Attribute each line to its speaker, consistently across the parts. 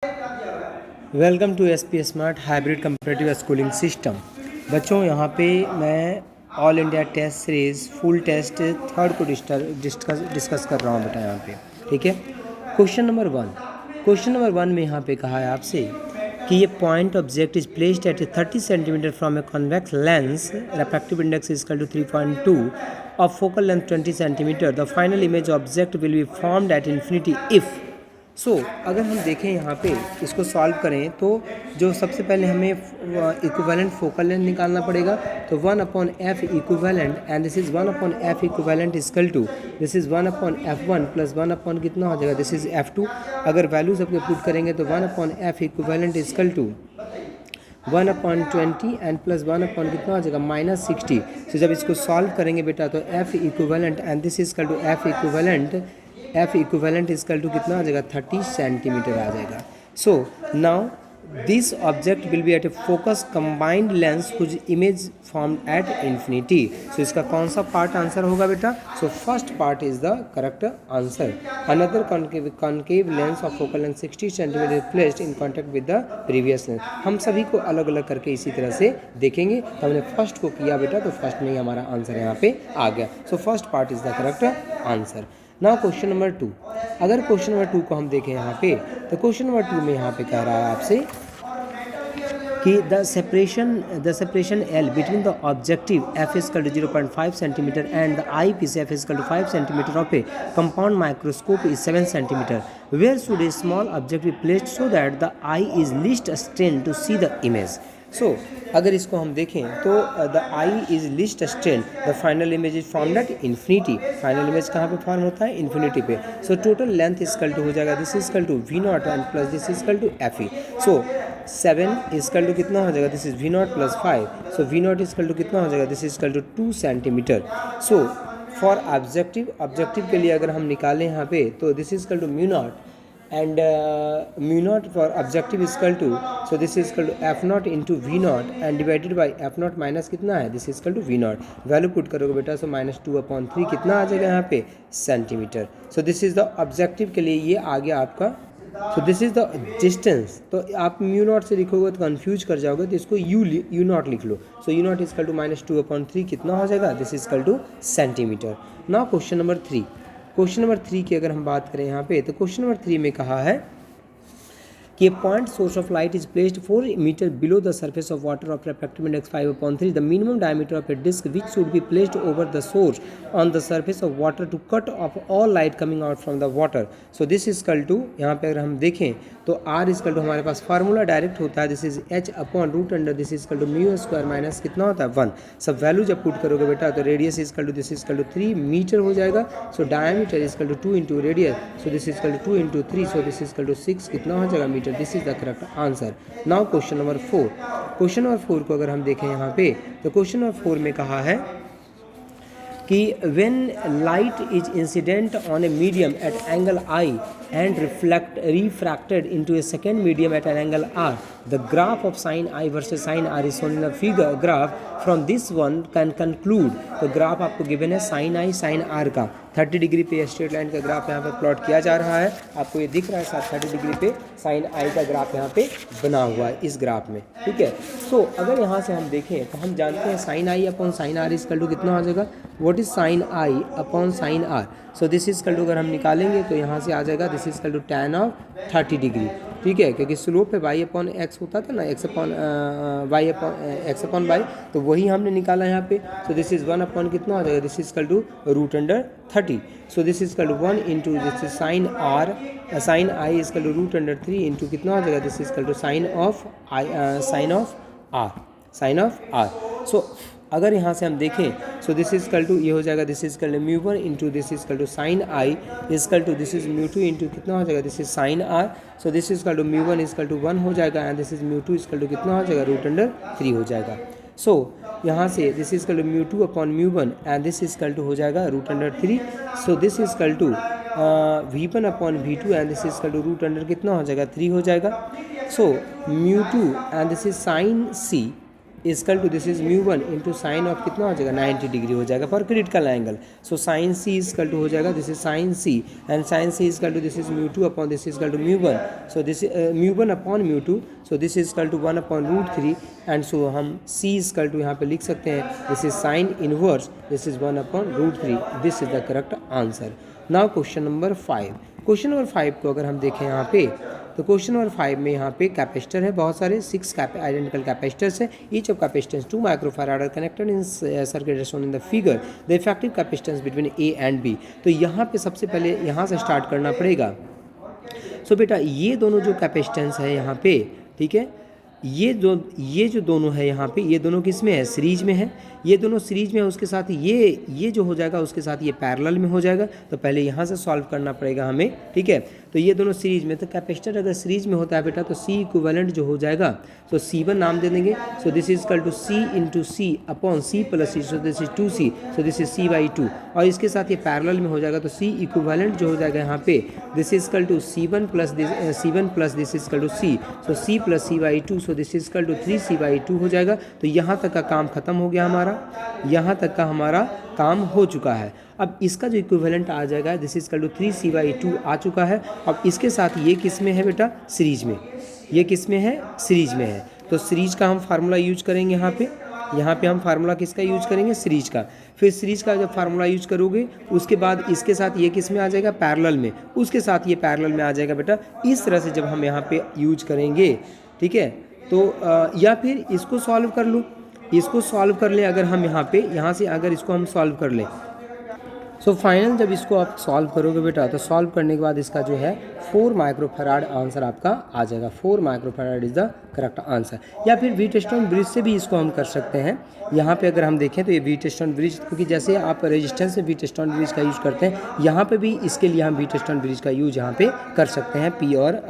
Speaker 1: Welcome to S P smart hybrid competitive schooling system. बच्चों, यहाँ पे मैं all India test series full test third को discuss कर रहा हूँ बेटा यहाँ पे। ठीक है। क्वेश्चन नंबर 1 में यहाँ पे कहा है आपसे कि ये point object is placed at 30 centimetre from a convex lens, refractive index is equal to 3.2 of focal length 20 centimetre. The final image object will be formed at infinity if. अगर हम देखें यहाँ पे इसको सॉल्व करें तो जो सबसे पहले हमें इक्विवेलेंट फोकल लेंथ निकालना पड़ेगा। तो 1/f equivalent and this is 1/f equivalent equal to this is 1/f1 plus 1 कितना हो जाएगा, दिस इज़ f2। अगर वैल्यू सबके पुट करेंगे तो 1/f equivalent equal to 1/20 and plus 1 कितना हो जाएगा -60। तो जब इसको सॉल्व करेंगे बेटा तो f equivalent and this is two f equivalent equal to कितना आ जाएगा, 30 सेंटीमीटर आ जाएगा। So now this object will be at a focus combined lens whose image formed at infinity. So इसका कौन सा पार्ट आंसर होगा बेटा? So first part is the correct answer. Another concave lens of focal length 60 centimetre placed in contact with the previous lens. हम सभी को अलग अलग करके इसी तरह से देखेंगे। तो हमने फर्स्ट को किया बेटा, तो फर्स्ट में ही हमारा आंसर यहाँ पे आ गया। सो first part is the correct answer. Now question number 2। अगर क्वेश्चन नंबर 2 को हम देखें यहाँ पे, तो क्वेश्चन नंबर 2 में यहाँ पे कह रहा है आपसे कि the separation L between the objective f is equal to 0.5 centimeter and the eyepiece f is equal to 5 centimeter of a compound microscope is 7 centimeter. Where should a small object be placed so that the eye is least strained to see the image? अगर इसको हम देखें तो the eye is least strain, the final image is formed at infinity. Final image कहाँ पे form होता है? Infinity पे। So total length equal to हो जाएगा, this is equal to V0 and plus this is equal to FE। 7 equal to कितना हो जाएगा, this is V0 plus 5। So V0 equal to कितना हो जाएगा, this is equal to 2 centimetre. So for objective के लिए अगर हम निकालें यहाँ पे तो this is equal to mu naught and mu0 for objective is equal to, so this is equal to f0 into v0 and divided by f0 minus कितना है, this is equal to v0। Value put करोगे बेटा, सो -2/3 कितना आ जाएगा यहाँ पे, centimetre. So this is the objective के लिए ये आ गया आपका। सो दिस इज द डिस्टेंस। तो आप म्यू0 से लिखोगे तो कंफ्यूज कर जाओगे, तो इसको u0 लिख लो। सो u0 इज इक्वल टू -2/3 कितना हो जाएगा, this is equal two centimetre. Now question number 3। Question number 3 की अगर हम बात करें यहाँ पे, तो क्वेश्चन नंबर 3 में कहा है कि a point source of light is placed 4 meters below the surface of water of refractive index 5/3. The minimum diameter of a disc which should be placed over the source on the surface of water to cut off all light coming out from the water. So this is equal to, यहाँ पे अगर हम देखें तो R is equal to हमारे पास formula direct होता है, this is h/√अंडर this is equal to mu square minus कितना होता है 1। सब वैल्यू जब पुट करोगे बेटा तो radius is equal to this is equal to 3 metre हो जाएगा। So diameter is equal to 2 into radius, so this is equal to 2 into 3, so this is equal to 6 कितना हो जाएगा metre. This is the correct answer. Now question number 4। Question number 4 को अगर हम देखें यहाँ पे, तो क्वेश्चन नंबर 4 में कहा है कि when light is incident on a medium at angle I and refracted into a second medium at an angle R, the graph of sin I versus sin R is shown in a figure graph. From this one can conclude, तो graph आपको given है sin I sin R का। 30 degree पे straight line का graph यहाँ पे plot किया जा रहा है, आपको ये दिख रहा है साथ 30 डिग्री पे sin I का ग्राफ यहाँ पे बना हुआ है इस ग्राफ में। ठीक है। सो अगर यहाँ से हम देखें तो हम जानते हैं sin I upon sin R equal to कितना आ जाएगा, what is sin I upon sin R। So this is equal to अगर हम निकालेंगे तो यहाँ से आ जाएगा this is equal to tan of 30 degree. ठीक है, क्योंकि स्लोप पे y/x होता था ना, x/y, तो वही हमने निकाला यहाँ पे। सो दिस इज 1 कितना हो जाएगा, this is equal to √30। So this is equal to 1 into this is sine I is equal to √3 into कितना हो जाएगा, this is equal to sine of R। सो अगर यहाँ से हम देखें, so this is equal to ये हो जाएगा, this is equal to mu one into this is equal to sine I is equal to this is mu two into कितना हो जाएगा, this is sine R। So this is equal to mu one is equal to 1 हो जाएगा and this is mu two is equal to कितना हो जाएगा, √3 हो जाएगा। सो यहाँ से this is equal to mu two upon mu one and this is equal to हो जाएगा √3। So this is equal to v1 upon v2 and this is equal to कितना हो जाएगा, 3 हो जाएगा। So mu two and this is sine C equal to this is mu one into sine of कितना हो जाएगा 90 डिग्री हो जाएगा for critical angle. So sine C equal to हो जाएगा this is sine C and sine C equal to this is mu two upon this is equal to mu one. So this mu one upon mu two. So this is equal to 1 upon root 3 and so हम C equal to यहाँ पे लिख सकते हैं this is sine inverse this is 1 upon root 3. This is the correct answer. Now question number 5. Question number 5 को अगर हम देखें यहाँ पे तो क्वेश्चन नंबर 5 में यहाँ पे कैपेसिटर है बहुत सारे 6 आइडेंटिकल कैपेसिटर्स है. Each of capacitance 2 microfarad are connected in circuit shown in the figure. The effective capacitance between A and B. तो यहाँ पे सबसे पहले यहाँ से स्टार्ट करना पड़ेगा. सो बेटा ये दोनों जो कैपेसिटेंस है यहाँ पे, ठीक है, ये जो दोनों है यहाँ पे, ये दोनों किस में है, सीरीज में है. ये दोनों सीरीज में है, उसके साथ ये जो हो जाएगा उसके साथ ये पैरेलल में हो जाएगा. तो पहले यहाँ से सॉल्व करना पड़ेगा हमें, ठीक है. तो ये दोनों सीरीज में, तो कैपेसिटर अगर सीरीज में होता है बेटा तो सी इक्विवेलेंट जो हो जाएगा तो C1 नाम दे देंगे. So this is equal to C into C upon C plus C. So this is 2C. So this is C/2 और इसके साथ ये पैरेलल में हो जाएगा तो C इक्विवेलेंट जो हो जाएगा यहाँ पे this is equal to C1 plus this is equal to C. So C plus C/2. So this is equal to 3C/2 हो जाएगा. तो यहाँ तक का काम खत्म हो गया हमारा, यहाँ तक का हमारा काम हो चुका है. अब इसका जो इक्विवेलेंट आ जाएगा this is equal to 3C/2 आ चुका है. अब इसके साथ ये किस में है बेटा, सीरीज में. ये किस में है, सीरीज में है. तो सीरीज का हम फार्मूला यूज करेंगे यहाँ पे हम फार्मूला किसका यूज करेंगे, सीरीज का. फिर सीरीज का जब फार्मूला यूज करोगे उसके बाद इसके साथ ये किस में आ जाएगा, पैरेलल में. उसके साथ ये पैरेलल में आ जाएगा बेटा. इस तरह से जब हम यहाँ पे यूज करेंगे, ठीक है, तो या फिर इसको सॉल्व कर लो, इसको सॉल्व कर लें अगर हम यहाँ से अगर इसको हम सॉल्व कर लें. सो फाइनल जब इसको आप सॉल्व करोगे बेटा तो सॉल्व करने के बाद इसका जो है 4 माइक्रोफैराड आंसर आपका आ जाएगा. 4 microfarad is the correct answer. या फिर व्हीटस्टोन ब्रिज से भी इसको हम कर सकते हैं. यहाँ पे अगर हम देखें तो ये व्हीटस्टोन ब्रिज, क्योंकि जैसे आप रेजिस्टेंस से व्हीटस्टोन ब्रिज का यूज़ करते हैं, यहाँ पे भी इसके लिए हम व्हीटस्टोन ब्रिज का यूज यहाँ पे कर सकते हैं. P और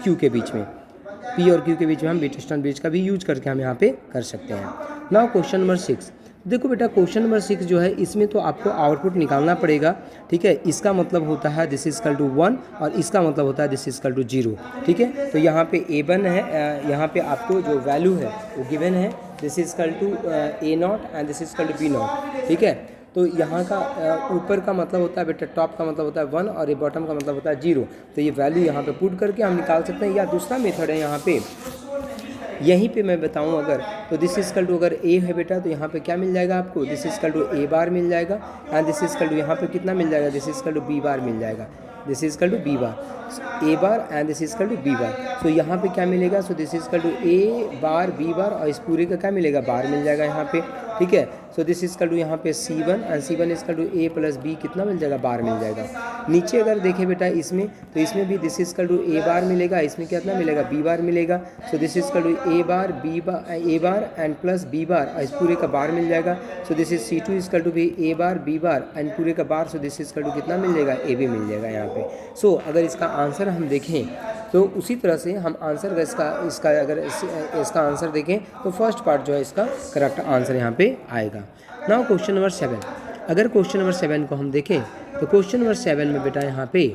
Speaker 1: Q के बीच में हम व्हीटस्टोन ब्रिज का भी यूज करके हम यहाँ पे कर सकते हैं. Now question number 6. देखो बेटा क्वेश्चन नंबर 6 जो है इसमें तो आपको आउटपुट निकालना पड़ेगा, ठीक है. इसका मतलब होता है दिस इज इक्वल टू 1 और इसका मतलब होता है दिस इज इक्वल टू 0, ठीक है. तो यहाँ पे A1 है, यहाँ पे आपको जो वैल्यू है वो गिवन है this is equal to A0 and this is equal to B0, ठीक है. तो यहाँ का ऊपर का मतलब होता है बेटा, टॉप का मतलब होता है 1 और ये बॉटम का मतलब होता है 0. तो ये वैल्यू यहाँ पे पुट करके हम निकाल सकते हैं. या दूसरा मेथड है यहाँ पे, यहीं पे मैं बताऊं अगर तो दिस इज इक्वल टू अगर A है बेटा तो यहाँ पे क्या मिल जाएगा आपको, this is equal to A bar मिल जाएगा and this is equal to यहाँ पे कितना मिल जाएगा, this is equal to B bar मिल जाएगा. This is equal to B bar, A bar and this is equal to B bar. तो यहाँ पे क्या मिलेगा, so this is equal to A bar B bar और इस पूरे का क्या मिलेगा, बार मिल जाएगा यहाँ पे, ठीक है. So this is equal to यहाँ पे C1 and C1 is equal to A plus B कितना मिल जाएगा, बार मिल जाएगा. नीचे अगर देखें बेटा इसमें तो इसमें भी this is equal to A bar मिलेगा, इसमें कितना मिलेगा, B बार मिलेगा. So this is equal to A bar and plus B bar और इस पूरे का बार मिल जाएगा. So this is C2 is equal to भी A bar B bar and पूरे का bar. So this is equal to कितना मिल जाएगा, AB मिल जाएगा यहाँ पे. सो अगर इसका आंसर हम देखें तो उसी तरह से हम आंसर इसका अगर इसका आंसर देखें तो फर्स्ट पार्ट जो है इसका करेक्ट आंसर यहाँ पे आएगा. Now question number 7. अगर क्वेश्चन नंबर 7 को हम देखें तो क्वेश्चन नंबर 7 में बेटा यहाँ पे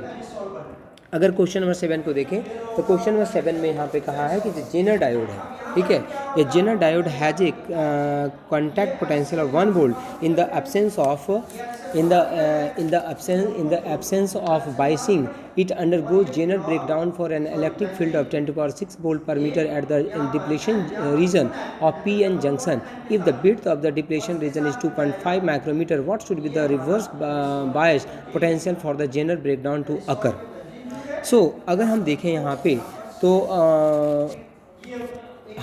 Speaker 1: अगर क्वेश्चन नंबर 7 को देखें तो क्वेश्चन नंबर 7 में यहाँ पे कहा है कि जो जेनर डायोड है, ठीक है, ये zener diode has a contact potential of 1 volt in the absence of biasing. It undergoes Zener breakdown for an electric field of 10 to the power 6 volt per meter at the depletion region of PN junction. If the width of the depletion region is 2.5 micrometer, what should be the reverse bias potential for the Zener breakdown to occur? So अगर हम देखें यहाँ पे तो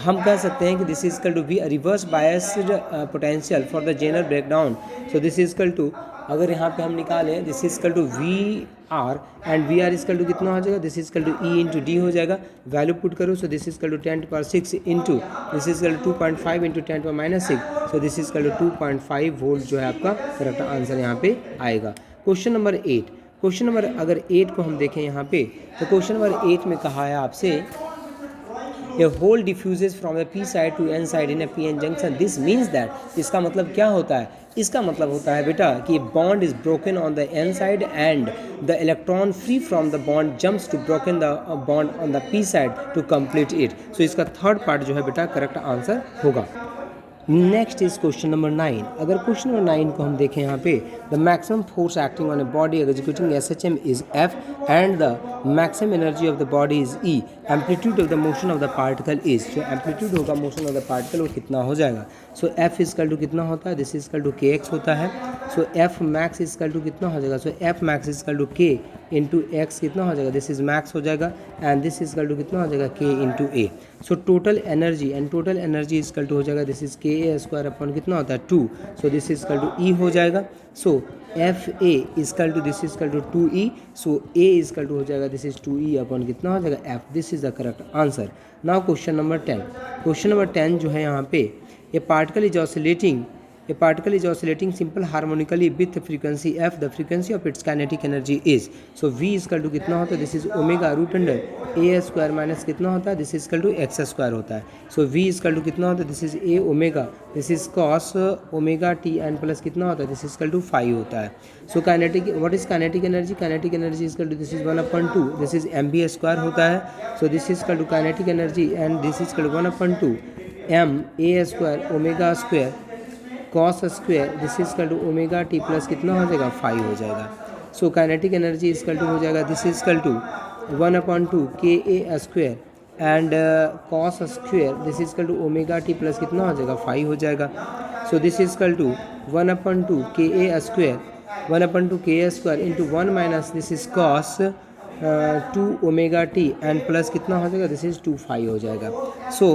Speaker 1: हम कह सकते हैं कि this is equal to B reverse biased potential for the zener breakdown. So this is equal to अगर यहाँ पे हम निकालें this is equal to VR and VR equal to कितना हो जाएगा, this is equal to E into D हो जाएगा. वैल्यू पुट करो. So this is equal to 10 to the power 6 into this is equal to 2.5 into 10 to the power minus 6. So this is equal to 2.5 volt जो है आपका correct answer यहाँ पे आएगा. Question number 8. Question number अगर 8 को हम देखें यहाँ पे तो क्वेश्चन नंबर 8 में कहा है आपसे A hole diffuses from the P side to N side in a PN junction. This means that इसका मतलब क्या होता है, इसका मतलब होता है बेटा कि bond is broken on the N side and the electron free from the bond jumps to broken the bond on the P side to complete it. So इसका थर्ड पार्ट जो है बेटा करेक्ट आंसर होगा. Next is question number 9। अगर question number 9 को हम देखें यहाँ पे, the maximum force acting on a body executing SHM is F and the maximum energy of the body is E, amplitude of the motion of the particle is, जो amplitude होगा motion of the particle वो कितना हो जाएगा। So F is equal to कितना होता है, this is equal to KX होता है। सो F मैक्स इजकल टू कितना हो जाएगा, so F max equal to K into x कितना हो जाएगा, दिस इज मैक्स हो जाएगा, एंड दिस इजकल टू कितना हो जाएगा, K into A। So total energy and total energy equal to हो जाएगा, this is KA square upon कितना होता है 2, so this is equal to E हो जाएगा। So FA equal to this is equal to 2E, so A equal to हो जाएगा, this is 2E upon कितना हो जाएगा F। This is the correct answer. Now question number 10। Question number 10 जो है यहाँ पे, ए particle is oscillating, a particle is oscillating simple harmonically with frequency f, the frequency of its kinetic energy is, so v is equal to कितना होता है, this is omega root under a square minus कितना होता है, this is equal to x square होता है। so v is equal to कितना होता है, this is a omega, this is cos omega t and plus कितना होता है, this is equal to 5 होता है। so kinetic, what is kinetic energy, kinetic energy is equal to this is 1/2, this is mv square होता है। so this is equal to kinetic energy and this is equal to 1/2 m a square omega square cos square, this is equal to omega T plus कितना हो जाएगा 5 हो जाएगा। So kinetic energy equal to हो जाएगा, this is equal to 1/2 KA square and cos square, this is equal to omega T plus कितना हो जाएगा 5 हो जाएगा। So this is equal to 1/2 KA square 1/2 KA square into 1 minus this is cos 2 omega T and plus कितना हो जाएगा, this is 2/5 हो जाएगा। सो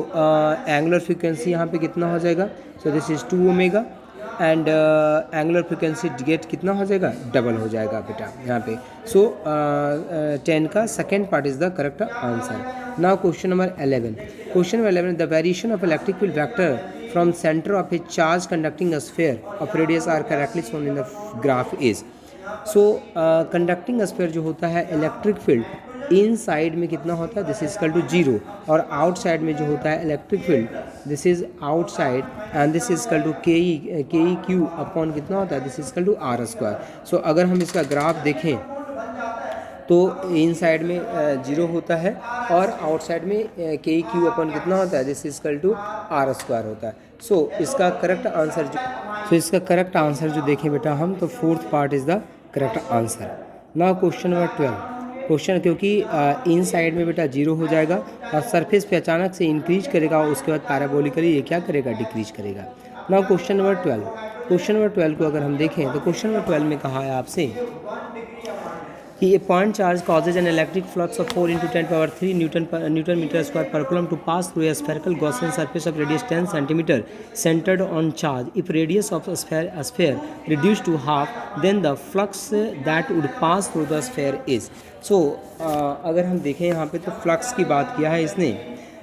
Speaker 1: एंगुलर फ्रिक्वेंसी यहाँ पे कितना हो जाएगा, so this is 2 omega and angular frequency get कितना हो जाएगा, डबल हो जाएगा बेटा यहाँ पे। सो 10 का second part is the correct answer. Now question number 11। Question number 11, the variation of electric field vector from centre of a charge conducting a sphere of radius R correctly shown in the graph is. So conducting sphere जो होता है electric field इन side में कितना होता है, this is equal to 0, और outside में जो होता है electric field this is outside and this is equal to K Q upon कितना होता है, this is equal to R square. So अगर हम इसका ग्राफ देखें तो इन साइड में 0 होता है और आउटसाइड में के क्यू अपॉन कितना होता है, this is equal to R square होता है। सो इसका करेक्ट आंसर जो देखें बेटा हम, तो fourth part is the correct answer. Now question number 12। Question क्योंकि इन साइड में बेटा 0 हो जाएगा और सरफेस पे अचानक से इंक्रीज करेगा, उसके बाद पैराबोलिकली ये क्या करेगा, डिक्रीज करेगा। Now question number 12। Question number 12 को अगर हम देखें तो क्वेश्चन नंबर 12 में कहा है आपसे कि a point charge causes an electric flux of 4 × 10⁻³ Newton meter square per coulomb to pass through a spherical Gaussian surface of radius 10 cm centered on charge. If radius of a sphere reduced to half, then the flux that would pass through the sphere is. So अगर हम देखें यहाँ पे तो flux की बात किया है इसने।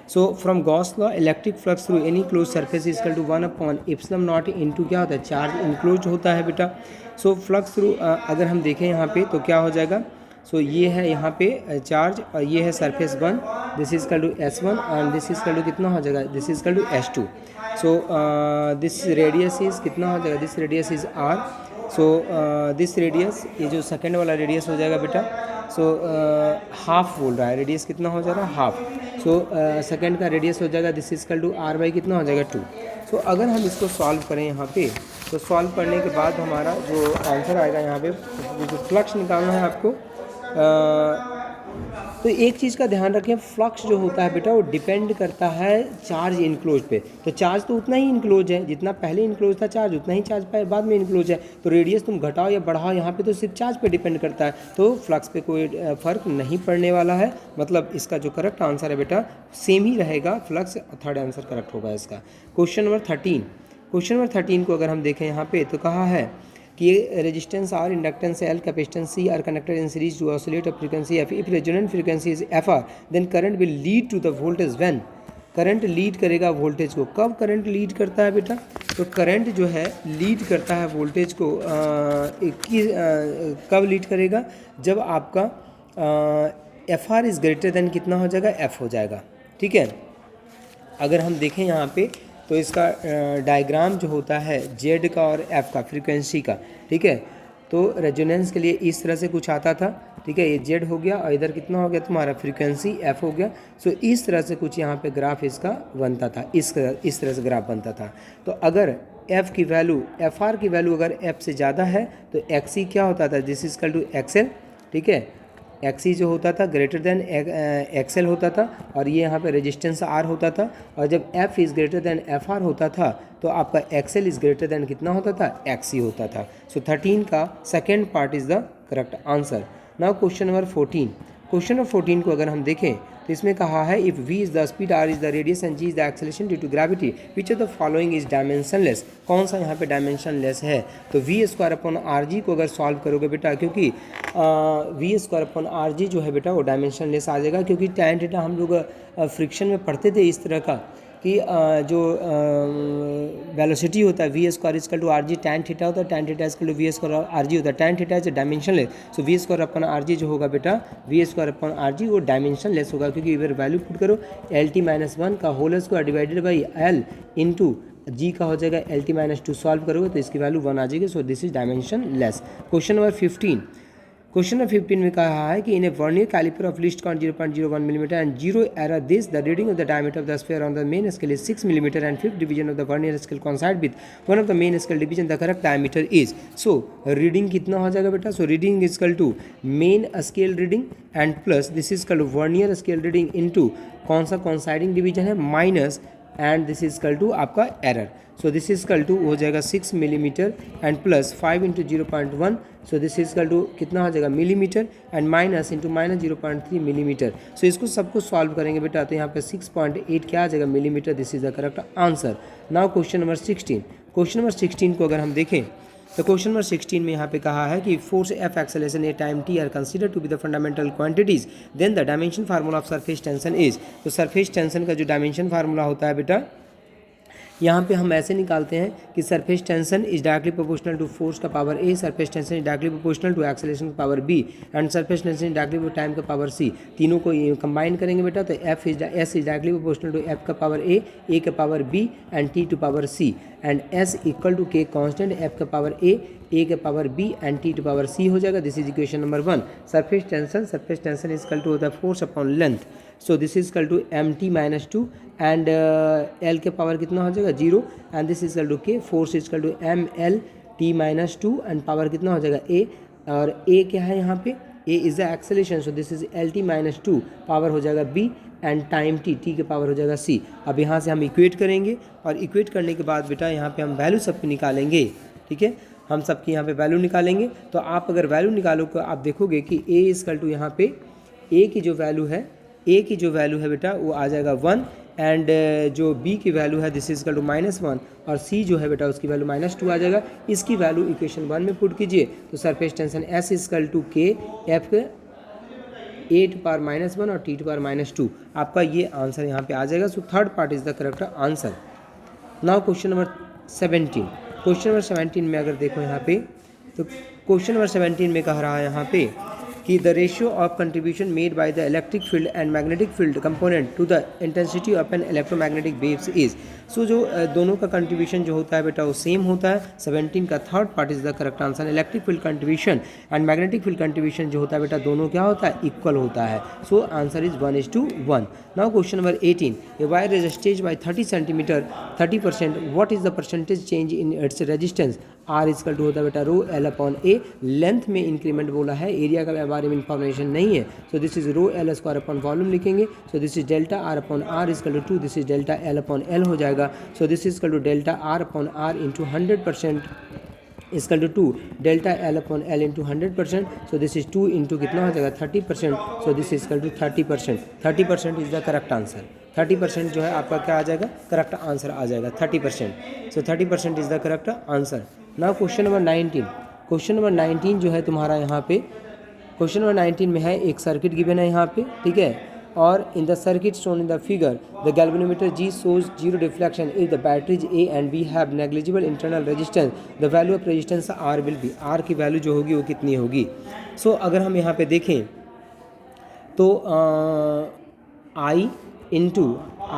Speaker 1: So from Gauss law electric flux through any close surface is equal to 1/ε0 into क्या होता है, चार्ज इनक्लोज होता है बेटा। सो फ्लक्स थ्रू अगर हम देखें यहाँ पे तो क्या हो जाएगा, सो ये है यहाँ पे चार्ज और ये है surface 1, this is equal to S1 and this is equal to कितना हो जाएगा, this is equal to S2। So this radius is कितना हो जाएगा, this radius is R। So this radius, ये जो सेकेंड वाला रेडियस हो जाएगा बेटा, सो हाफ बोल रहा है, रेडियस कितना हो जाएगा, हाफ। सो सेकेंड का रेडियस हो जाएगा, this is equal to R by कितना हो जाएगा 2। सो अगर हम इसको सॉल्व करें यहाँ पे, तो सॉल्व करने के बाद हमारा जो आंसर आएगा यहाँ पे, जो फ्लक्स निकालना है आपको, तो एक चीज़ का ध्यान रखें, फ्लक्स जो होता है बेटा वो डिपेंड करता है चार्ज इनक्लोज पे। तो चार्ज तो उतना ही इनक्लोज है जितना पहले इनक्लोज था चार्ज, उतना ही चार्ज बाद में इनक्लोज है। तो रेडियस तुम घटाओ या बढ़ाओ, यहाँ पे तो सिर्फ चार्ज पे डिपेंड करता है, तो फ्लक्स पे कोई फ़र्क नहीं पड़ने वाला है। मतलब इसका जो करेक्ट आंसर है बेटा सेम ही रहेगा, फ्लक्स थर्ड आंसर करेक्ट होगा इसका। Question number 13। क्वेश्चन नंबर 13 को अगर हम देखें यहाँ पे तो कहा है कि resistance R, inductance L, capacitance C are connected in series to oscillate of frequency F। If resonant frequency is FR, then current will lead to the voltage when. Current lead करेगा वोल्टेज को, कब current lead करता है बेटा, तो current जो है lead करता है वोल्टेज को कब लीड करेगा, जब आपका FR इज़ ग्रेटर देन कितना हो जाएगा, F हो जाएगा। ठीक है, अगर हम देखें यहाँ पे तो इसका डायग्राम जो होता है जेड का और एफ का, फ्रीक्वेंसी का, ठीक है, तो रेजोनेंस के लिए इस तरह से कुछ आता था ठीक है, ये जेड हो गया और इधर कितना हो गया तुम्हारा फ्रीक्वेंसी एफ हो गया। सो इस तरह से कुछ यहाँ पे ग्राफ इसका बनता था, इस तरह से ग्राफ बनता था। तो अगर एफ की वैल्यू, एफ आर की वैल्यू अगर एफ से ज़्यादा है तो एक्स ई क्या होता था, this is equal to XL, ठीक है, एक्स ई जो होता था ग्रेटर देन एक्सएल होता था, और ये यहाँ पे रेजिस्टेंस आर होता था। और जब F is greater than F R होता था तो आपका एक्सएल इज़ ग्रेटर देन कितना होता था, एक्स ई होता था। सो 13 का second part is the correct answer. Now question number 14, question number 14 को अगर हम देखें तो इसमें कहा है if v is the speed, r is the radius and g is the acceleration due to gravity, which of the following is dimensionless. कौन सा यहाँ पे डायमेंशनलेस है, तो V square upon R G को अगर सॉल्व करोगे बेटा, क्योंकि V square upon R G जो है बेटा वो डायमेंशनलेस आ जाएगा, क्योंकि tan थीटा हम लोग फ्रिक्शन में पढ़ते थे इस तरह का कि जो वेलोसिटी होता है V square is equal to R G tan theta होता है, tan theta is equal to V square R G होता है। Tan theta is dimensionless, so V square upon R G जो होगा बेटा, V square upon R G वो dimensionless होगा, क्योंकि इधर वैल्यू पुट करो एल टी माइनस वन का whole square divided by L into G का हो जाएगा L T minus two, solve करोगे तो इसकी वैल्यू 1 आ जाएगी। So this is dimensionless. Question number 15, question number 15 में कहा है कि in a vernier calliper of least count 0.01 millimetre and zero error this the reading of the diameter of the sphere on the main scale is 6 millimetre and fifth division of the vernier scale coincide with one of the main scale division the correct diameter is. So reading कितना हो जाएगा बेटा, so reading is equal to main scale reading and plus this is equal to vernier scale reading into कौन सा coinciding division है minus and this is equal to आपका error. So this is equal to हो जाएगा 6 millimetre and plus 5 into 0.1, so this is equal to कितना हो जाएगा millimetre and minus into minus 0.3 millimetre. So इसको सबको सॉल्व करेंगे बेटा तो यहाँ पे 6.8 क्या आ जाएगा millimetre, this is the correct answer. Now question number 16, question number 16 को अगर हम देखें तो क्वेश्चन नंबर 16 में यहाँ पे कहा है कि force F acceleration A time T are consider to be the fundamental quantities then the dimension formula of surface tension is. तो सरफेस टेंशन का जो डायमेंशन फार्मूला होता है बेटा, यहाँ पे हम ऐसे निकालते हैं कि surface tension is directly proportional to force का power A, surface tension is directly proportional to acceleration का power B and surface tension is directly time का पावर सी। तीनों को कंबाइन करेंगे बेटा तो F is S is directly proportional to F का power A का power B and T to power C and S equal to K constant F का power A के power B and T to power C हो जाएगा। This is equation number 1। Surface tension is equal to होता है force upon length, so this is equal to M T minus 2 and L के power कितना हो जाएगा 0 and this is equal to के, force is equal to M L T minus 2 and power कितना हो जाएगा ए, और ए क्या है यहाँ पे, A is the acceleration, so this is L T minus 2, power हो जाएगा B and time T, T के पावर हो जाएगा सी। अब यहाँ से हम इक्वेट करेंगे और इक्वेट करने के बाद बेटा यहाँ पे हम वैल्यू सबकी निकालेंगे, ठीक है, हम सबकी यहाँ पे वैल्यू निकालेंगे। तो आप अगर वैल्यू निकालो तो आप देखोगे कि ए इजकल टू यहाँ पे ए की जो वैल्यू है, ए की जो वैल्यू है बेटा वो आ जाएगा 1 एंड जो बी की वैल्यू है दिस इजकल टू -1 और सी जो है बेटा उसकी वैल्यू -2 आ जाएगा। इसकी वैल्यू इक्वेशन 1 में पुट कीजिए तो surface tension S is equal to K F A to power -1 और टी टू पावर -2, आपका ये आंसर यहाँ पे आ जाएगा। सो third part is the correct answer. Now question number 17, question number 17 में अगर देखो यहाँ पे तो क्वेश्चन नंबर 17 में कह रहा है यहाँ पे कि the ratio of contribution made by the electric field and magnetic field component to the intensity of an electromagnetic waves is. So जो दोनों का कंट्रीब्यूशन जो होता है बेटा वो सेम होता है। 17 का third part is the correct answer. Electric field contribution and magnetic field contribution जो होता है बेटा दोनों क्या होता है, इक्वल होता है। So answer is 1:1। Now question number 18, a wire is stage by 30 centimetre 30%, what is the percentage change in its resistance. R is equal to होता है बेटा rho L upon A, length में इंक्रीमेंट बोला है, एरिया का बारे में इंफॉर्मेशन नहीं है। So this is rho L square upon volume लिखेंगे। So this is delta R upon R is equal to 2, this is delta L upon L हो जाएगा। So this is equal to delta R upon R into 100% is equal to 2 delta L upon L into 100%। So this is 2 into कितना हो जाएगा 30%। So this is equal to 30%। 30% is the correct answer. 30% जो है आपका क्या आ जाएगा, करेक्ट आंसर आ जाएगा 30%। सो 30% is the correct answer. Now question number 19, question number 19 जो है तुम्हारा यहाँ पे क्वेश्चन नंबर 19 में है एक सर्किट गिवन है यहाँ पे, ठीक है, और in the circuit shown in the figure the galvanometer G shows 0 deflection if the batteries A and B have negligible internal resistance, the value of resistance R will be। R की value जो होगी वो कितनी होगी। सो अगर हम यहाँ पे देखें तो I into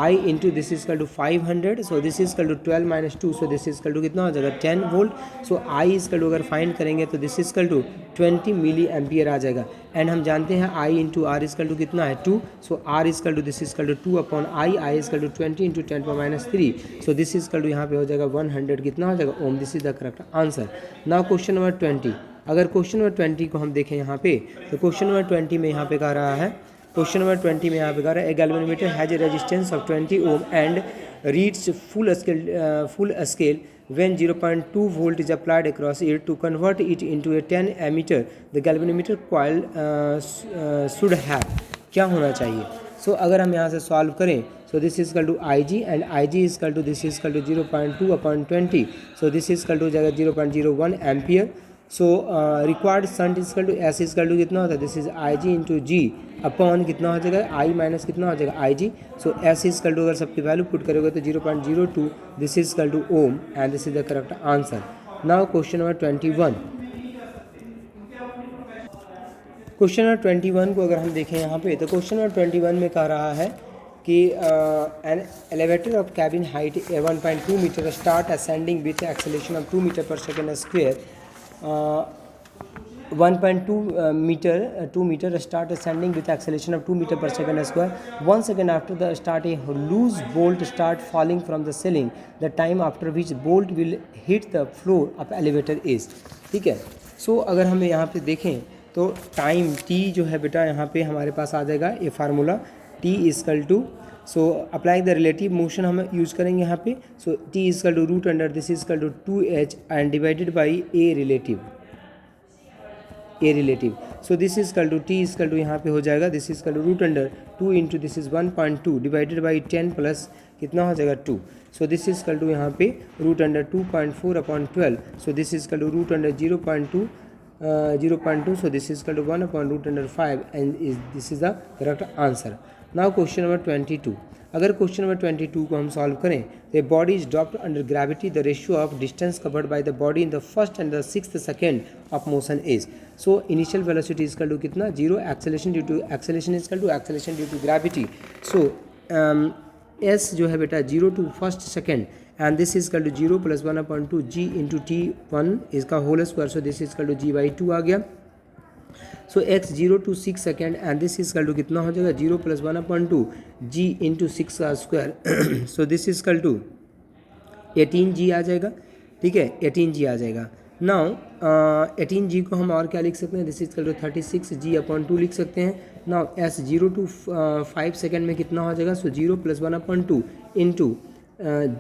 Speaker 1: I into this is equal to 500, so this is equal to 12 minus 2, so this is equal to कितना हो जाएगा 10 volt. So I is equal to अगर फाइंड करेंगे तो this is equal to 20 milli ampere आ जाएगा। And हम जानते हैं I into R is equal to कितना है 2, so R is equal to this is equal to 2 upon I is equal to 20 into 10 पर minus 3, so this is equal to यहाँ पे हो जाएगा 100 कितना हो जाएगा ohm. This is the correct answer. Now question number 20, अगर क्वेश्चन नंबर 20 को हम देखें यहाँ पे, तो क्वेश्चन नंबर 20 में यहाँ पे कह रहा है, क्वेश्चन नंबर 20 में यहाँ पे कह रहा है, a galvanometer has a resistance of 20 ohm and reads full scale when 0.2 volt is applied across it. To convert it into a 10 ammeter, the galvanometer coil should have, क्या होना चाहिए। सो अगर हम यहाँ से सॉल्व करें, so this is equal to I G and I G is equal to this is equal to 0.2 upon 20, so this is equal to जाएगा 0.01 ampere. So required shunt is equal to S is equal to कितना होता है, this is I G into G upon कितना हो जाएगा I minus कितना हो जाएगा I G. So S is equal to अगर सबकी वैल्यू पुट करोगे तो 0.02, this is equal to ohm and this is the correct answer. Now question number 21, question number 21 को अगर हम देखें यहाँ पे, तो क्वेश्चन नंबर 21 में कह रहा है कि an elevator of cabin height 1.2 metre start ascending with acceleration of 2 metre पर second square, 1.2 meter 2 meter start ascending with acceleration of 2 meter per second square. 1 second after the start, a loose bolt start falling from the ceiling. The time after which bolt will hit the floor of elevator is, ठीक है। सो अगर हम यहाँ पे देखें तो time t जो है बेटा यहाँ पे हमारे पास आ जाएगा ये formula t is equal to, so apply the relative motion हम यूज़ करेंगे यहाँ पे। So t is equal to root under this is equal to 2h and divided by a relative, so this is equal to T is equal to यहाँ पे हो जाएगा this is equal to root under 2 into this is 1.2 divided by 10 plus कितना हो जाएगा 2, so this is equal to यहाँ पे root under 2.4 upon 12, so this is equal to root under 0.2, so this is equal to 1 upon root under 5 and this is the correct answer. Now question number 22, अगर question number 22 को हम solve करें तो body is dropped under gravity, the ratio of distance covered by the body in the first and the 6th second of motion is, so initial velocity is equal to कितना 0, acceleration due to acceleration is equal to acceleration due to gravity, so S जो है बेटा 0 to first second and this is equal to 0 plus 1/2 G into T 1 इसका whole square, so this is equal to ji by 2 आ गया। सो x 0 to 6 second and this is equal to कितना हो जाएगा 0 plus 1/2 g into 6 का square, so this is equal to 18g आ जाएगा, ठीक है 18g आ जाएगा। नाउ 18g को हम और क्या लिख सकते हैं, this is equal to 36g upon 2 लिख सकते हैं। नाउ s 0 to 5 सेकेंड में कितना हो जाएगा, सो 0 प्लस 1/2 इंटू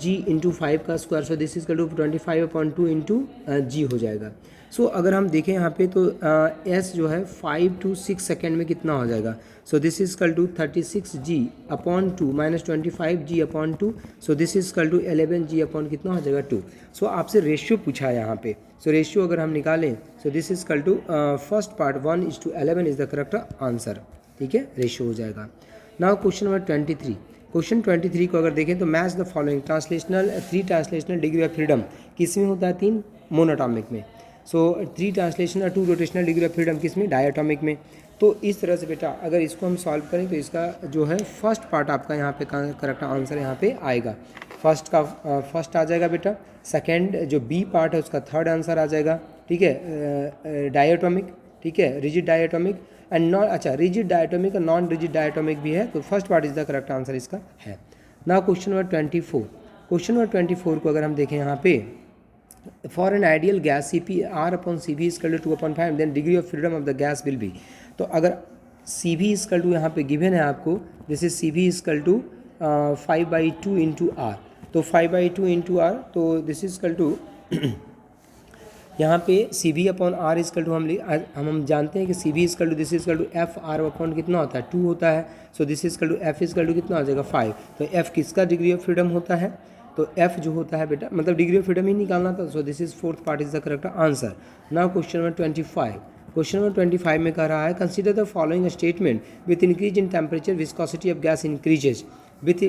Speaker 1: g इंटू 5 का square, so this is equal to 25/2 into g हो जाएगा। सो अगर हम देखें यहाँ पे तो s जो है 5 to 6 सेकेंड में कितना हो जाएगा, so this is equal to 36g upon 2 minus 25g upon 2, so this is equal to 11g upon कितना हो जाएगा 2। सो आपसे रेशियो पूछा है यहाँ पे, सो रेशियो अगर हम निकालें so this is equal to first part 1:11 is the correct answer, ठीक है रेशियो हो जाएगा। नाउ क्वेश्चन नंबर 23, क्वेश्चन 23 को अगर देखें तो match the following translational 3 translational degree of freedom किस में होता है, 3 मोनोटॉमिक में, सो 3 ट्रांसलेशन और 2 रोटेशनल डिग्री ऑफ फ्रीडम किस में, डायटोमिक में। तो इस तरह से बेटा अगर इसको हम सॉल्व करें तो इसका जो है फर्स्ट पार्ट आपका यहाँ पे करेक्ट आंसर यहाँ पे आएगा, फर्स्ट का फर्स्ट आ जाएगा बेटा, सेकंड जो बी पार्ट है उसका थर्ड आंसर आ जाएगा, ठीक है डायटोमिक, ठीक है रिजिड डायटोमिक एंड नॉन, अच्छा रिजिड डायटोमिक और नॉन रिजिड डायटोमिक भी है, तो first part is the correct answer इसका है। Now question number 24, question number 24 को अगर हम देखें यहाँ पे, for an ideal gas C P R upon C V is equal to 2/5 then degree of freedom of the gas will be, तो अगर सी बी इजकल टू यहाँ पे गिवन है आपको, this is C V is equal to 5/2 into R, तो 5/2 into R, तो this is equal to यहाँ पे C V upon R is equal to हम जानते हैं कि C V is equal to this is equal to F R upon कितना होता है 2 होता है, so this is equal to F is equal to कितना हो जाएगा 5, तो एफ किसका डिग्री ऑफ फ्रीडम होता है, तो f जो होता है बेटा मतलब डिग्री ऑफ फ्रीडम ही निकालना था, सो this is fourth part is the correct answer. Now question number 25, question number 25 में कह रहा है consider the following statement with increase in temperature viscosity of gas increases with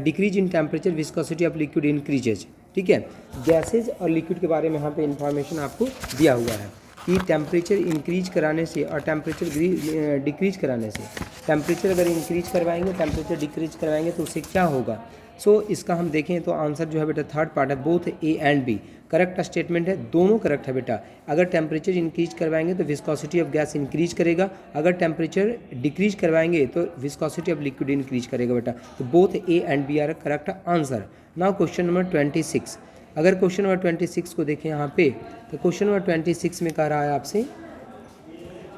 Speaker 1: decrease in temperature viscosity of liquid increases, ठीक है gases और liquid के बारे में यहाँ पे इंफॉर्मेशन आपको दिया हुआ है। कि टेम्परेचर इंक्रीज कराने से और टेम्परेचर डिक्रीज कराने से, टेम्परेचर अगर इंक्रीज करवाएंगे टेम्परेचर डिक्रीज करवाएंगे तो उससे क्या होगा। सो इसका हम देखें तो आंसर जो है बेटा थर्ड पार्ट है, both A and B correct statement है, दोनों करेक्ट है बेटा। अगर टेम्परेचर इंक्रीज करवाएंगे तो विस्कोसिटी ऑफ गैस इंक्रीज करेगा, अगर टेम्परेचर डिक्रीज करवाएंगे तो विस्कोसिटी ऑफ लिक्विड इंक्रीज करेगा बेटा। तो both A and B are correct answer. Now question number 26। अगर क्वेश्चन नंबर 26 को देखें यहाँ पे, तो क्वेश्चन नंबर 26 में कह रहा है आपसे,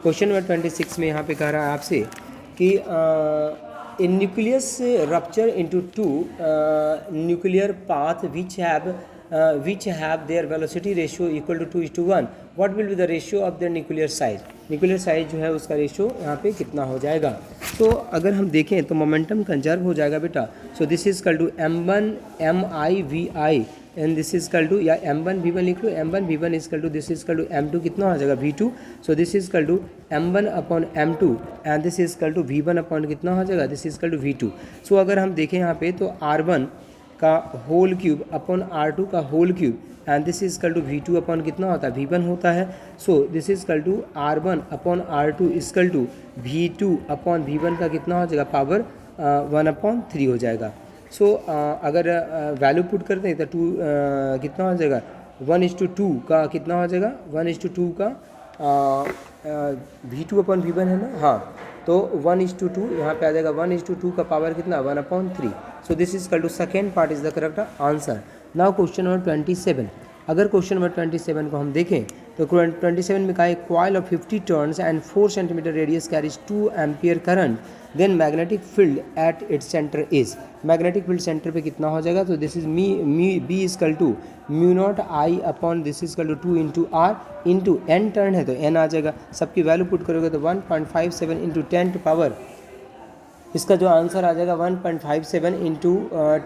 Speaker 1: क्वेश्चन नंबर 26 में यहाँ पे कह रहा है आपसे कि a nucleus rupture into two nuclear path which have their velocity ratio equal to 2:1. What will be the ratio of their nuclear size? Nuclear size जो है उसका रेशियो यहाँ पे कितना हो जाएगा। तो अगर हम देखें तो मोमेंटम कंजर्व हो जाएगा बेटा। So this is equal to m1 mi and this is equal to, या m1 v1 लिख लो, m1 v1 is equal to, this is equal to m2 कितना हो जाएगा v2। So this is equal to m1 upon m2 and this is equal to v1 upon कितना हो जाएगा, this is equal to v2। So अगर हम देखें यहाँ पे तो r1 का होल क्यूब अपॉन r2 का whole cube and this is equal to v2 upon कितना होता है, v1 होता है। So this is equal to r1 upon r2 is equal to v2 upon v1 का कितना हो जाएगा, पावर 1/3 हो जाएगा। सो अगर वैल्यू पुट करते हैं तो 2 कितना हो जाएगा, 1:2 का कितना हो जाएगा, 1:2 का v2 अपॉन v1 है ना, हाँ, तो 1:2 यहाँ पे आ जाएगा, 1:2 का पावर कितना, 1/3। So this is equal to second part is the correct answer. Now question number 27। अगर क्वेश्चन नंबर 27 को हम देखें तो 27 में कहा है coil of 50 turns and 4 centimetre radius carries 2 ampere current, then magnetic field at its centre is. Magnetic field centre पे कितना हो जाएगा, तो दिस इज मी B is equal to mu naught I upon this is equal to 2 into R into N turn है तो N आ जाएगा। सबकी वैल्यू पुट करोगे तो 1.57 इंटू 10 टू पावर, इसका जो आंसर आ जाएगा 1.57 इंटू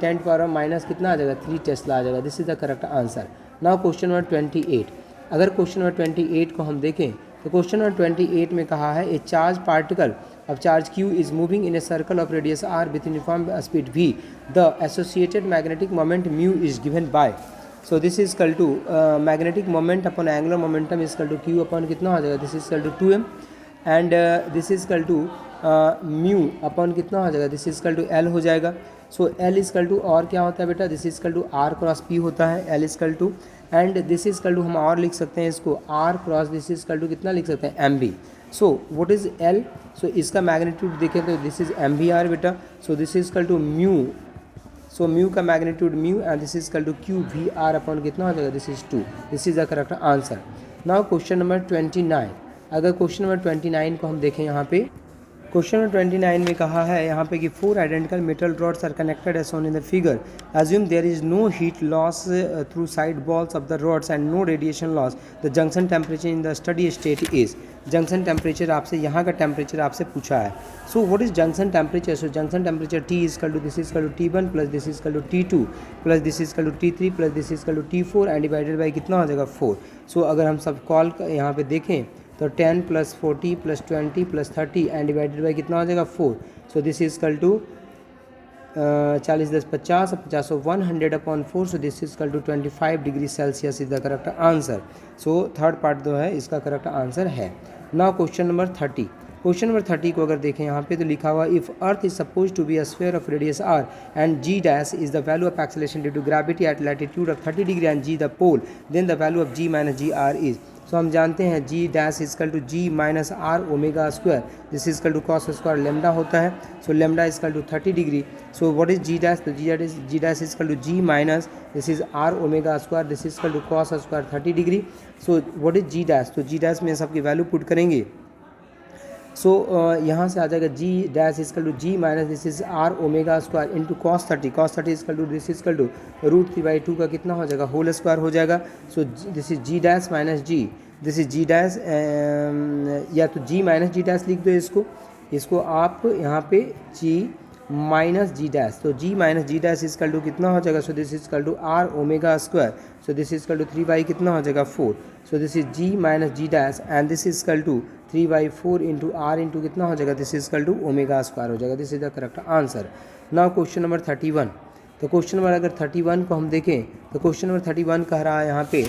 Speaker 1: 10 पावर माइनस कितना आ जाएगा, 3 टेस्ला आ जाएगा। This is the correct answer. Now question number 28। अगर क्वेश्चन नंबर 28 को हम देखें तो क्वेश्चन नंबर 28 में कहा है ए charge particle of charge q is moving in a circle of radius r with uniform speed v. The associated magnetic moment mu is given by. So this is equal to magnetic moment upon angular momentum is equal to q upon कितना हो जाएगा, this is equal to 2m and this is equal to mu upon कितना हो जाएगा, this is equal to l हो जाएगा। So l is equal to और क्या होता है बेटा, this is equal to r cross p होता है, l is equal to and this is equal to हम और लिख सकते हैं इसको r cross this is equal to कितना लिख सकते हैं, mb। So what is L, so इसका मैग्नीट्यूड देखें तो this is M V R बेटा। So this is equal to mu, so mu का magnitude mu and this is equal to Q V R upon कितना हो जाएगा, this is 2। This is the correct answer. Now question number 29। अगर question number 29 को हम देखें यहाँ पे, क्वेश्चन नंबर 29 में कहा है यहाँ पे कि 4 identical metal rods are connected as shown in the figure. Assume there is no heat loss through side walls of the rods and no radiation loss. The junction temperature in the steady state is. Junction temperature आपसे यहाँ का temperature आपसे पूछा है। So what is junction temperature, so junction temperature T is equal to this is equal to T1 plus this is equal to T2 plus this is equal to T3 plus this is equal to T4 and divided by कितना हो जाएगा 4। सो अगर हम सब call यहाँ पे देखें तो 10 plus 40 plus 20 plus 30 and divided by कितना हो जाएगा 4। So this is equal to 40 10 50 50 so 100 upon 4। So this is equal to 25 degree Celsius is the correct answer. So third part जो है इसका करेक्ट आंसर है। Now question number 30। Question number 30 को अगर देखें यहाँ पे तो लिखा हुआ if earth is suppose to be a sphere of radius r and g dash is the value of acceleration due to gravity at latitude of 30 degree and g the pole, then the value of g minus G R is. So हम जानते हैं g dash is equal to g minus R omega square, this is equal to cos square lambda होता है। So lambda is equal to 30 degree. So what is g dash, तो g dash is equal to g minus this is R omega square, this is equal to cos square 30 degree. So what is g dash, तो g dash में सबकी value put करेंगे। सो यहाँ से आ जाएगा g dash is equal to g minus this is R omega square into cos 30, cos 30 is equal to this is equal to √3/2 का कितना हो जाएगा, होल स्क्वायर हो जाएगा। So this is g dash minus g, this is g dash, या तो g minus g dash लिख दो इसको आप यहाँ पे g माइनस जी डैश, तो g minus G dash is equal to कितना हो जाएगा, so this is equal to R omega square, so this is equal to 3/, कितना हो जाएगा 4। So this is g minus G dash and this is equal to 3/4 into R into कितना हो जाएगा, this is equal to omega square हो जाएगा। This is the correct answer. Now question number 31। तो question number अगर 31 को हम देखें तो क्वेश्चन नंबर 31 कह रहा है यहाँ पे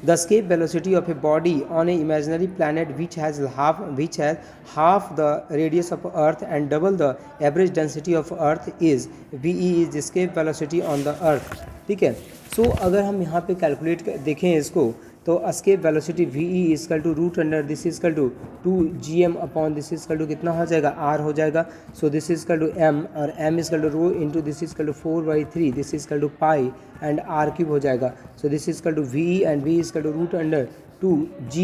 Speaker 1: The escape velocity of a body on an imaginary planet which has half the radius of Earth and double the average density of Earth is VE is the escape velocity on the Earth. ठीक है. सो अगर हम यहाँ पे calculate देखें इसको तो escape velocity VE is equal to root under this is equal to 2gm upon this is equal to कितना हो जाएगा r हो जाएगा. So this is equal to m और m is equal to rho into this is equal to 4/3 this is equal to pi and r cube हो जाएगा. So this is equal to VE and V is equal to root under 2g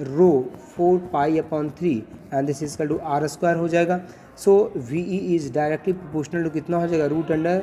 Speaker 1: rho 4 pi upon 3 and this is equal to r square हो जाएगा. So VE is directly proportional to कितना हो जाएगा root under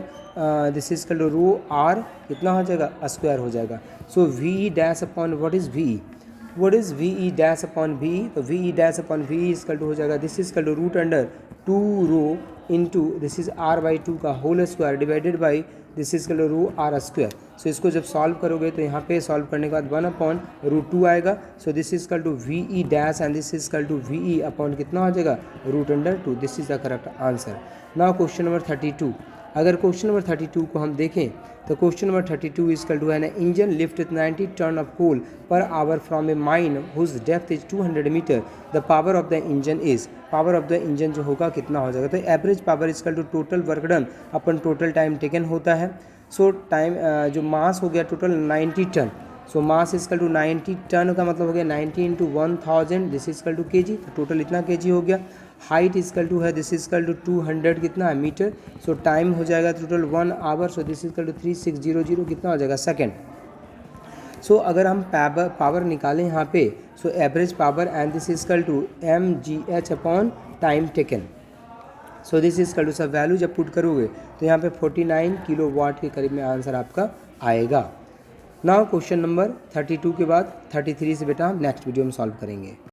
Speaker 1: this is equal to rho r कितना हो जाएगा square हो जाएगा. So VE dash upon what is VE dash upon VE तो VE dash upon VE is equal to हो जाएगा this is equal to root under 2 rho into this is r/2 का whole square divided by this is equal rho r square. सो इसको जब solve करोगे तो यहाँ पे सॉल्व करने के बाद 1/√2 आएगा. So this is equal to VE dash and this is equal to VE upon कितना हो जाएगा root under 2. This is the correct answer. Now question number 32. अगर क्वेश्चन नंबर 32 को हम देखें तो question number 32 is equal to an engine lift 90 ton of coal per hour from a mine whose depth is 200 metre. The power of the engine is power of the engine जो होगा कितना हो जाएगा. तो average power is equal to total work done upon total time taken होता है. So time जो mass हो गया total 90 ton. So mass is equal to 90 ton का मतलब हो गया 90 into 1000 this is equal to kg. तो टोटल इतना kg हो गया. हाइट इजकल टू है दिस इजकल टू 200 कितना है मीटर. सो टाइम हो जाएगा total 1 hour. So this is equal to 3600 कितना हो जाएगा सेकेंड. सो अगर हम पावर निकालें यहाँ पे so average power and this is equal to mgh upon time taken. So this is equal to सब वैल्यू जब पुट करोगे तो यहाँ पे 49 किलोवाट के करीब में आंसर आपका आएगा. नाउ क्वेश्चन नंबर 32 के बाद 33 से बेटा हम नेक्स्ट वीडियो में सॉल्व करेंगे.